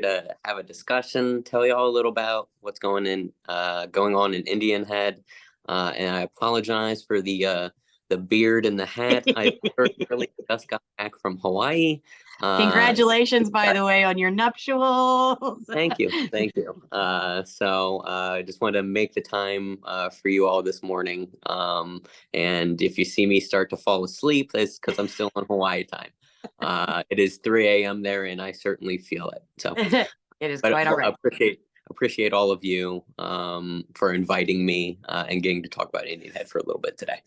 to have a discussion, tell y'all a little about what's going on in Indian Head. And I apologize for the beard and the hat. I literally just got back from Hawaii. Congratulations, by the way, on your nuptials. Thank you. Thank you. I just wanted to make the time for you all this morning. And if you see me start to fall asleep, it's because I'm still on Hawaii time. It is 3 a.m. there, and I certainly feel it. So It is but quite all right. appreciate all of you for inviting me and getting to talk about Indian Head for a little bit today.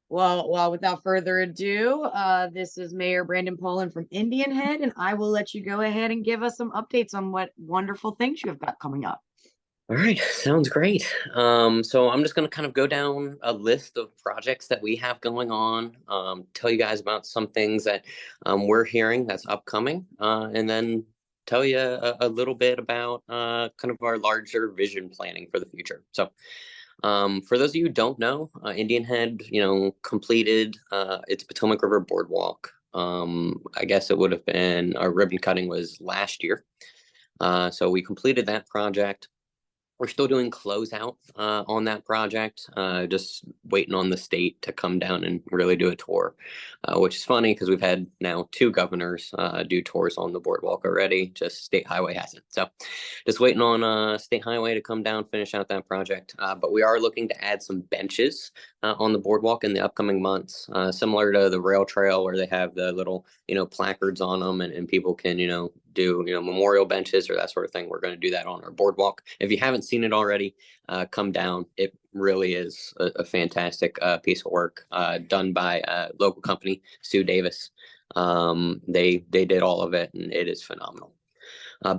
Well, without further ado, this is Mayor Brandon Paulin from Indian Head, and I will let you go ahead and give us some updates on what wonderful things you have got coming up. All right, sounds great. So I'm just going to kind of go down a list of projects that we have going on, tell you guys about some things that we're hearing that's upcoming, and then tell you a little bit about kind of our larger vision planning for the future. So for those of you who don't know, Indian Head, completed its Potomac River Boardwalk. I guess it would have been, our ribbon cutting was last year. So we completed that project. We're still doing closeout on that project, just waiting on the state to come down and really do a tour, which is funny because we've had now 2 governors do tours on the boardwalk already, just State Highway hasn't. So just waiting on State Highway to come down, finish out that project. But we are looking to add some benches on the boardwalk in the upcoming months, similar to the rail trail where they have the little, placards on them and people can, do memorial benches or that sort of thing. We're going to do that on our boardwalk. If you haven't seen it already, come down. It really is a fantastic piece of work done by a local company, Sue Davis. They did all of it, and it is phenomenal.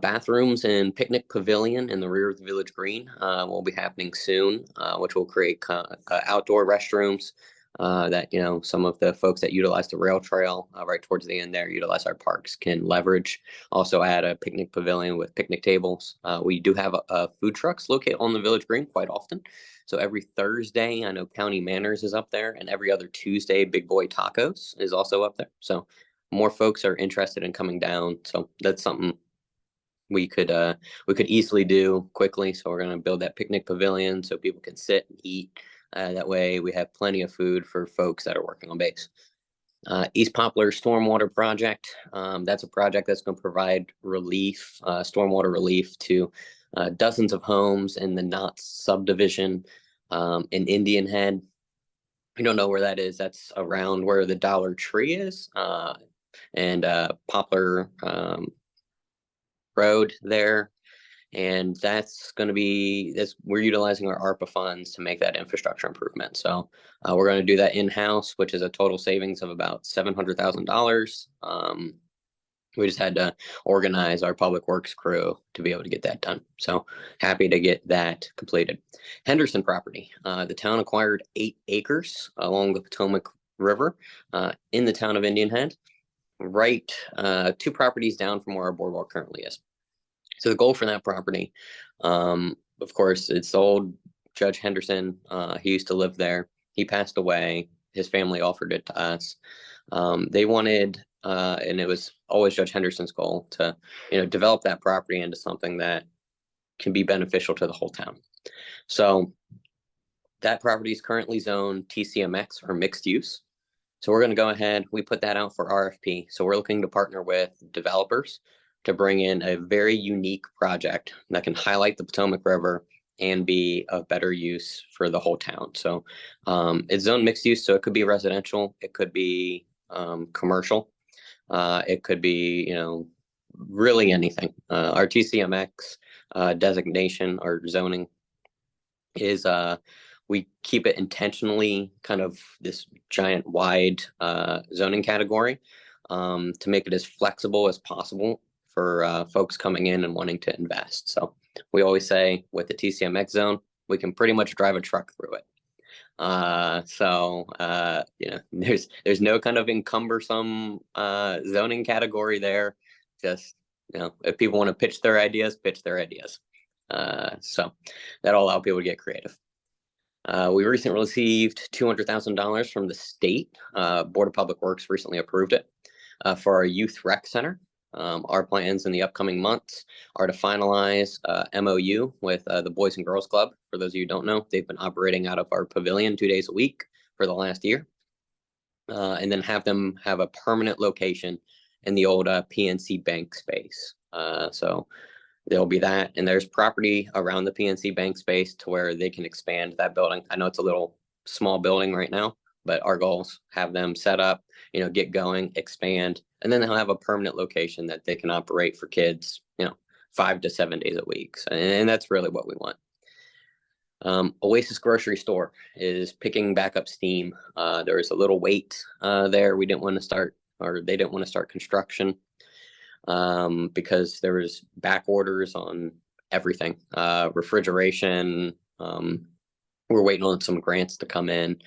Bathrooms and picnic pavilion in the rear of the Village Green will be happening soon, which will create outdoor restrooms that some of the folks that utilize the rail trail right towards the end there, utilize our parks, can leverage. Also add a picnic pavilion with picnic tables. We do have food trucks located on the Village Green quite often. So every Thursday, I know County Manners is up there, and every other Tuesday, Big Boy Tacos is also up there. So more folks are interested in coming down. So that's something we could easily do quickly. So we're going to build that picnic pavilion so people can sit and eat. That way we have plenty of food for folks that are working on base. East Poplar Stormwater Project. That's a project that's going to provide relief, stormwater relief to dozens of homes in the Knott's subdivision in Indian Head. I don't know where that is. That's around where the Dollar Tree is and Poplar Road there. And that's going to be, we're utilizing our ARPA funds to make that infrastructure improvement. So we're going to do that in-house, which is a total savings of about $700,000. We just had to organize our public works crew to be able to get that done. So happy to get that completed. Henderson property. The town acquired 8 acres along the Potomac River in the town of Indian Head, right 2 properties down from where our boardwalk currently is. So the goal for that property, of course, it's old Judge Henderson. He used to live there. He passed away. His family offered it to us. They wanted, and it was always Judge Henderson's goal to, develop that property into something that can be beneficial to the whole town. So that property is currently zoned TCMX, or mixed use. So we're going to go ahead. We put that out for RFP. So we're looking to partner with developers to bring in a very unique project that can highlight the Potomac River and be of better use for the whole town. So it's zoned mixed use, so it could be residential, it could be commercial, it could be, really anything. Our TCMX designation or zoning is we keep it intentionally kind of this giant wide zoning category to make it as flexible as possible for folks coming in and wanting to invest. So we always say with the TCMX zone, we can pretty much drive a truck through it. There's no kind of encumbersome zoning category there. Just, if people want to pitch their ideas, pitch their ideas. So that'll allow people to get creative. We recently received $200,000 from the state. Board of Public Works recently approved it for our youth rec center. Our plans in the upcoming months are to finalize MOU with the Boys and Girls Club. For those of you who don't know, they've been operating out of our pavilion 2 days a week for the last year, and then have them have a permanent location in the old PNC Bank space. So there'll be that, and there's property around the PNC Bank space to where they can expand that building. I know it's a little small building right now, but our goals have them set up, get going, expand, and then they'll have a permanent location that they can operate for kids, 5 to 7 days a week. And that's really what we want. Oasis Grocery Store is picking back up steam. There was a little wait there. We didn't want to start, or they didn't want to start construction because there was back orders on everything. Refrigeration. We're waiting on some grants to come in.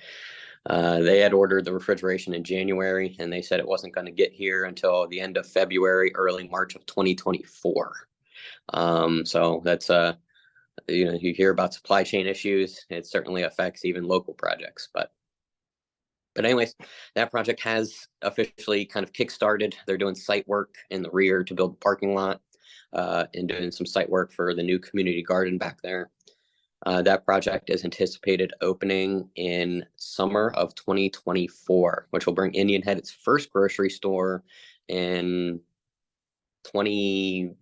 They had ordered the refrigeration in January, and they said it wasn't going to get here until the end of February, early March of 2024. So that's you hear about supply chain issues. It certainly affects even local projects, but anyways, that project has officially kind of kickstarted. They're doing site work in the rear to build a parking lot, and doing some site work for the new community garden back there. That project is anticipated opening in summer of 2024, which will bring Indian Head its first grocery store in 20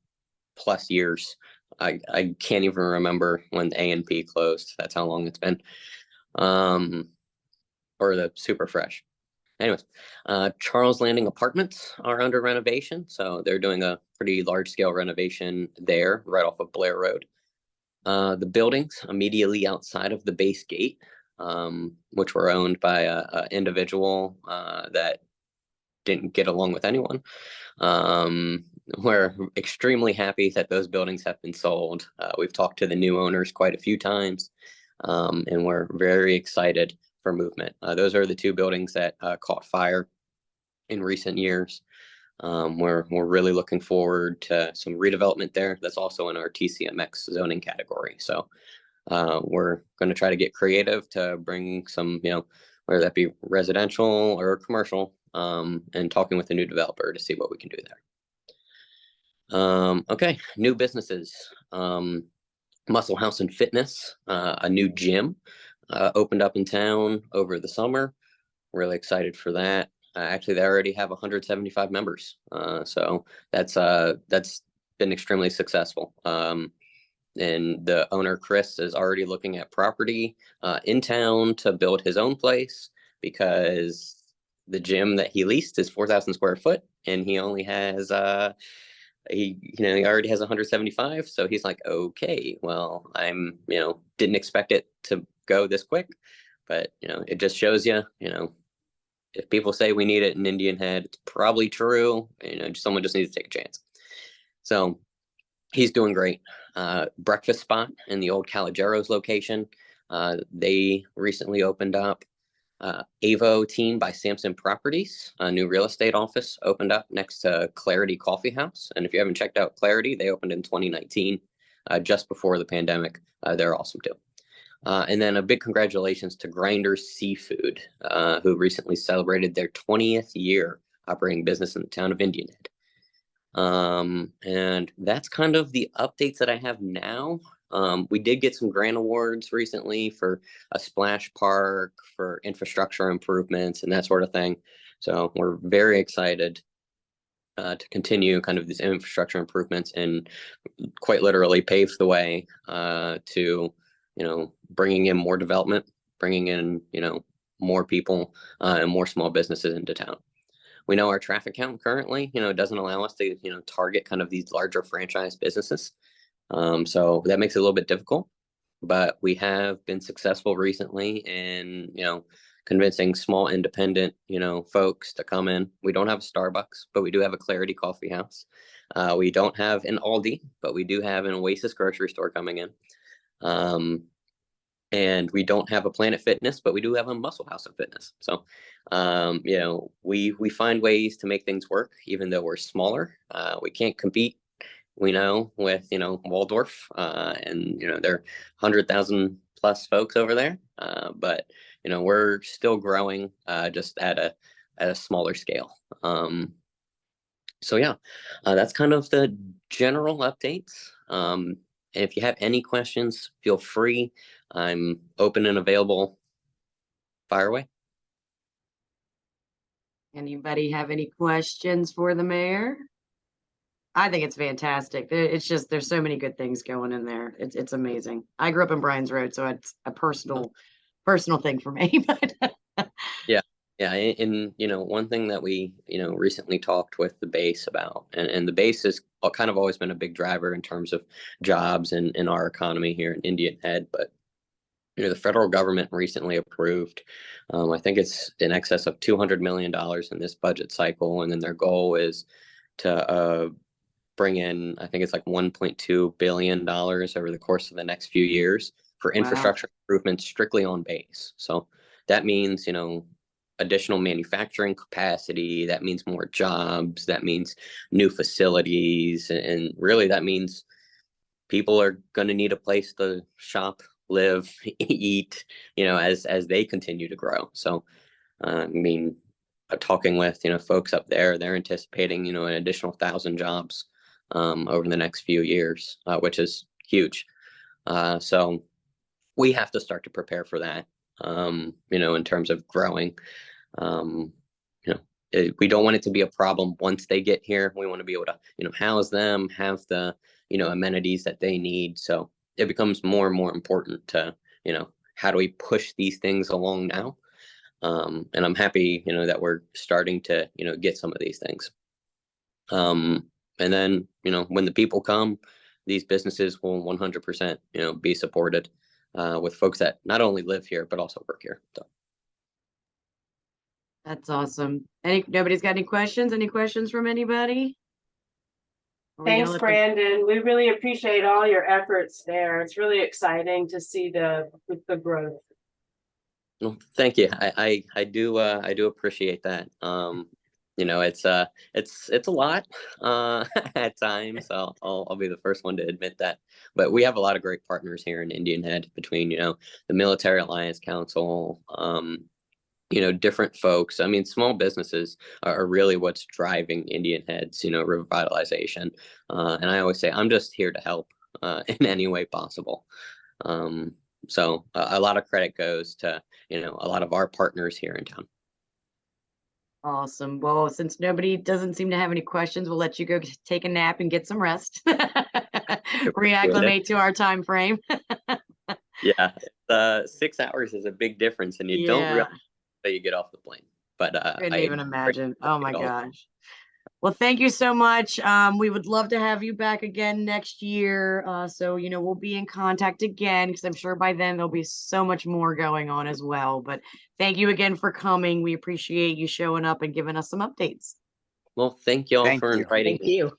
plus years. I can't even remember when A&P closed. That's how long it's been. Or the Super Fresh. Anyways, Charles Landing Apartments are under renovation. So they're doing a pretty large scale renovation there right off of Blair Road. The buildings immediately outside of the base gate, which were owned by a individual that didn't get along with anyone. We're extremely happy that those buildings have been sold. We've talked to the new owners quite a few times, and we're very excited for movement. Those are the two buildings that caught fire in recent years. We're really looking forward to some redevelopment there. That's also in our TCMX zoning category. So we're going to try to get creative to bring some, whether that be residential or commercial, and talking with a new developer to see what we can do there. Okay, new businesses. Muscle House and Fitness, a new gym, opened up in town over the summer. Really excited for that. Actually, they already have 175 members, so that's been extremely successful. And the owner Chris is already looking at property in town to build his own place, because the gym that he leased is 4,000 square foot, and he only has he already has 175. So he's like, okay, well, I'm didn't expect it to go this quick, but it just shows you, if people say we need it in Indian Head, it's probably true. Someone just needs to take a chance. So he's doing great. Breakfast spot in the old Caligeros location. They recently opened up. Avo Team by Sampson Properties, a new real estate office opened up next to Clarity Coffee House. And if you haven't checked out Clarity, they opened in 2019, just before the pandemic. They're awesome too. And then a big congratulations to Grinders Seafood, who recently celebrated their 20th year operating business in the town of Indian Head. And that's kind of the updates that I have now. We did get some grant awards recently for a splash park, for infrastructure improvements and that sort of thing. So we're very excited to continue kind of these infrastructure improvements and quite literally pave the way to, bringing in more development, bringing in, more people and more small businesses into town. We know our traffic count currently, doesn't allow us to, target kind of these larger franchise businesses. So that makes it a little bit difficult, but we have been successful recently in, convincing small independent, folks to come in. We don't have a Starbucks, but we do have a Clarity Coffee House. We don't have an Aldi, but we do have an Oasis grocery store coming in. And we don't have a Planet Fitness, but we do have a Muscle House of Fitness. So, we find ways to make things work, even though we're smaller. We can't compete, we know, with Waldorf, and there are 100,000 plus folks over there. But we're still growing, just at a smaller scale. So yeah, that's kind of the general updates. And if you have any questions, feel free. I'm open and available. Fire away. Anybody have any questions for the mayor? I think it's fantastic. It's just there's so many good things going in there. It's amazing. I grew up in Bryan's Road, so it's a personal thing for me. But Yeah. Yeah. And, one thing that we, recently talked with the base about, and the base has kind of always been a big driver in terms of jobs and in our economy here in Indian Head. But, the federal government recently approved, I think it's in excess of $200 million in this budget cycle. And then their goal is to bring in, I think it's like $1.2 billion over the course of the next few years for wow, infrastructure improvements strictly on base. So that means, additional manufacturing capacity, that means more jobs, that means new facilities, and really that means people are going to need a place to shop, live, eat, as they continue to grow. So I mean, talking with folks up there, they're anticipating an additional 1,000 jobs over the next few years, which is huge. So we have to start to prepare for that. In terms of growing. Um, you know, we don't want it to be a problem once they get here. We want to be able to house them, have the amenities that they need. So it becomes more and more important to how do we push these things along now. And I'm happy, that we're starting to, get some of these things. And then, when the people come, these businesses will 100%, be supported with folks that not only live here, but also work here. So. that's awesome. Nobody's got any questions? Any questions from anybody? Are we gonna Thanks, let them? Brandon. We really appreciate all your efforts there. It's really exciting to see the growth. Well, thank you. I do appreciate that. It's a lot at times. I'll be the first one to admit that. But we have a lot of great partners here in Indian Head between the Military Alliance Council, different folks. I mean, small businesses are really what's driving Indian Head's revitalization. And I always say I'm just here to help in any way possible. So a lot of credit goes to a lot of our partners here in town. Awesome. Well, since nobody doesn't seem to have any questions, we'll let you go take a nap and get some rest. Appreciate it. Reacclimate to our time frame. Yeah, 6 hours is a big difference, and you don't Yeah, realize that you get off the plane. But couldn't I even imagine. Oh my appreciate all. gosh. Well, thank you so much. We would love to have you back again next year. So, we'll be in contact again because I'm sure by then there'll be so much more going on as well. But thank you again for coming. We appreciate you showing up and giving us some updates. Well, thank y'all Thank for you. inviting Thank me. you.